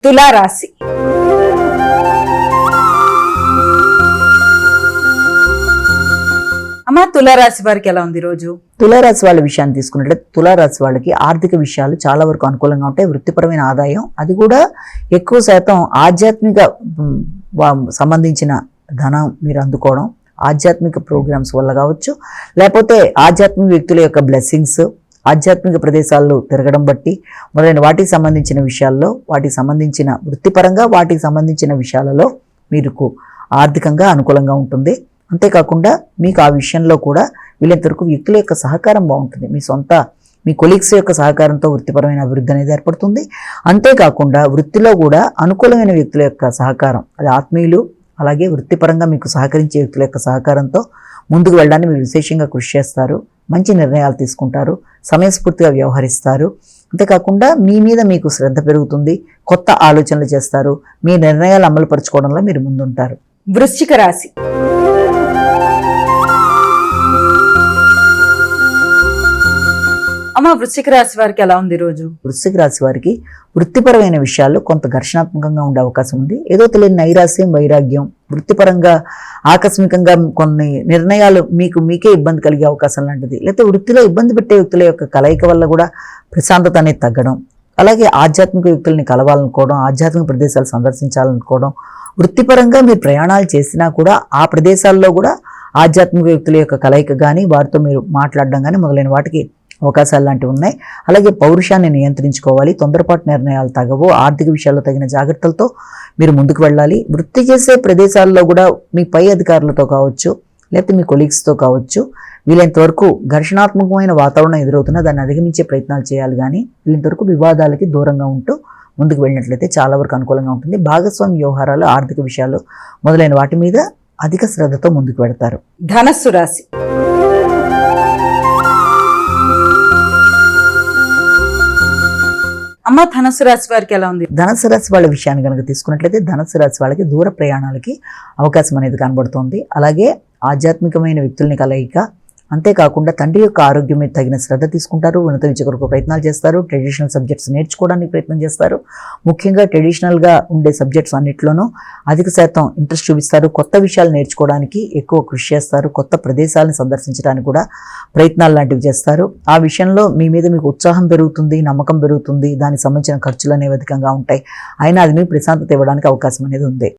తులారాశి. అమ్మా, తులారాశి వారికి ఎలా ఉంది రోజు? తులారాశి వాళ్ళ విషయాన్ని తీసుకున్నట్లయితే తులారాశి వాళ్ళకి ఆర్థిక విషయాలు చాలా వరకు అనుకూలంగా ఉంటాయి. వృత్తిపరమైన ఆదాయం, అది కూడా ఎక్కువ శాతం ఆధ్యాత్మిక సంబంధించిన ధనం మీరు అందుకోవడం, ఆధ్యాత్మిక ప్రోగ్రామ్స్ వల్ల కావచ్చు, లేకపోతే ఆధ్యాత్మిక వ్యక్తుల యొక్క బ్లెస్సింగ్స్, ఆధ్యాత్మిక ప్రదేశాల్లో తిరగడం బట్టి మొదలైన వాటికి సంబంధించిన విషయాల్లో, వాటికి సంబంధించిన వృత్తిపరంగా వాటికి సంబంధించిన విషయాలలో మీకు ఆర్థికంగా అనుకూలంగా ఉంటుంది. అంతేకాకుండా మీకు ఆ విషయంలో కూడా వీళ్ళంతవరకు వ్యక్తుల యొక్క సహకారం బాగుంటుంది. మీ కొలీగ్స్ యొక్క సహకారంతో వృత్తిపరమైన అభివృద్ధి అనేది ఏర్పడుతుంది. అంతేకాకుండా వృత్తిలో కూడా అనుకూలమైన వ్యక్తుల యొక్క సహకారం, అది ఆత్మీయులు అలాగే వృత్తిపరంగా మీకు సహకరించే వ్యక్తుల యొక్క సహకారంతో ముందుకు వెళ్ళడానికి మీరు విశేషంగా కృషి చేస్తారు. మంచి నిర్ణయాలు తీసుకుంటారు, సమయస్ఫూర్తిగా వ్యవహరిస్తారు. అంతేకాకుండా మీ మీద మీకు శ్రద్ధ పెరుగుతుంది, కొత్త ఆలోచనలు చేస్తారు, మీ నిర్ణయాలు అమలు పరచుకోవడంలో మీరు ముందుంటారు. వృశ్చిక రాశి. అమ్మ, వృశ్చిక రాశి వారికి ఎలా ఉంది రోజు? వృశ్చిక రాశి వారికి వృత్తిపరమైన విషయాల్లో కొంత ఘర్షణాత్మకంగా ఉండే అవకాశం ఉంది. ఏదో తెలియని నైరాశ్యం, వైరాగ్యం, వృత్తిపరంగా ఆకస్మికంగా కొన్ని నిర్ణయాలు మీకే ఇబ్బంది కలిగే అవకాశం లాంటిది, లేకపోతే వృత్తిలో ఇబ్బంది పెట్టే వ్యక్తుల యొక్క కలయిక వల్ల కూడా ప్రశాంతత అనేది తగ్గడం, అలాగే ఆధ్యాత్మిక వ్యక్తుల్ని కలవాలనుకోవడం, ఆధ్యాత్మిక ప్రదేశాలు సందర్శించాలనుకోవడం, వృత్తిపరంగా మీరు ప్రయాణాలు చేసినా కూడా ఆ ప్రదేశాల్లో కూడా ఆధ్యాత్మిక వ్యక్తుల యొక్క కలయిక కానీ, వారితో మీరు మాట్లాడడం కానీ మొదలైన వాటికి అవకాశాలు లాంటివి ఉన్నాయి. అలాగే పౌరుషాన్ని నియంత్రించుకోవాలి, తొందరపాటు నిర్ణయాలు తగవు, ఆర్థిక విషయాల్లో తగిన జాగ్రత్తలతో మీరు ముందుకు వెళ్ళాలి. వృత్తి చేసే ప్రదేశాల్లో కూడా మీ పై అధికారులతో కావచ్చు, లేకపోతే మీ కొలీగ్స్తో కావచ్చు, వీలైనంతవరకు ఘర్షణాత్మకమైన వాతావరణం ఎదురవుతున్నా దాన్ని అధిగమించే ప్రయత్నాలు చేయాలి. కానీ వీలైనంతవరకు వివాదాలకి దూరంగా ఉంటూ ముందుకు వెళ్ళినట్లయితే చాలా వరకు అనుకూలంగా ఉంటుంది. భాగస్వామి వ్యవహారాలు, ఆర్థిక విషయాలు మొదలైన వాటి మీద అధిక శ్రద్ధతో ముందుకు వెడతారు. ధనస్సు రాశి. అమ్మ, ధనస్సు రాశి వారికి ఎలా ఉంది? ధనుసు రాశి వాళ్ళ విషయాన్ని కనుక తీసుకున్నట్లయితే ధనుసు రాశి వాళ్ళకి దూర ప్రయాణాలకి అవకాశం అనేది కనబడుతుంది. అలాగే ఆధ్యాత్మికమైన వ్యక్తుల్ని కలయిక, అంతేకాకుండా తండ్రి యొక్క ఆరోగ్యం మీద తగిన శ్రద్ధ తీసుకుంటారు, ఉన్నత విద్య కొరకు ప్రయత్నాలు చేస్తారు, ట్రెడిషనల్ సబ్జెక్ట్స్ నేర్చుకోవడానికి ప్రయత్నం చేస్తారు. ముఖ్యంగా ట్రెడిషనల్గా ఉండే సబ్జెక్ట్స్ అన్నింటిలోనూ అధిక శాతం ఇంట్రెస్ట్ చూపిస్తారు. కొత్త విషయాలు నేర్చుకోవడానికి ఎక్కువ కృషి చేస్తారు. కొత్త ప్రదేశాలను సందర్శించడానికి కూడా ప్రయత్నాలు లాంటివి చేస్తారు. ఆ విషయంలో మీ మీద మీకు ఉత్సాహం పెరుగుతుంది, నమ్మకం పెరుగుతుంది. దానికి సంబంధించిన ఖర్చులు అనేవి అధికంగా ఉంటాయి. అయినా అది మీకు ప్రశాంతత ఇవ్వడానికి అవకాశం అనేది ఉంది.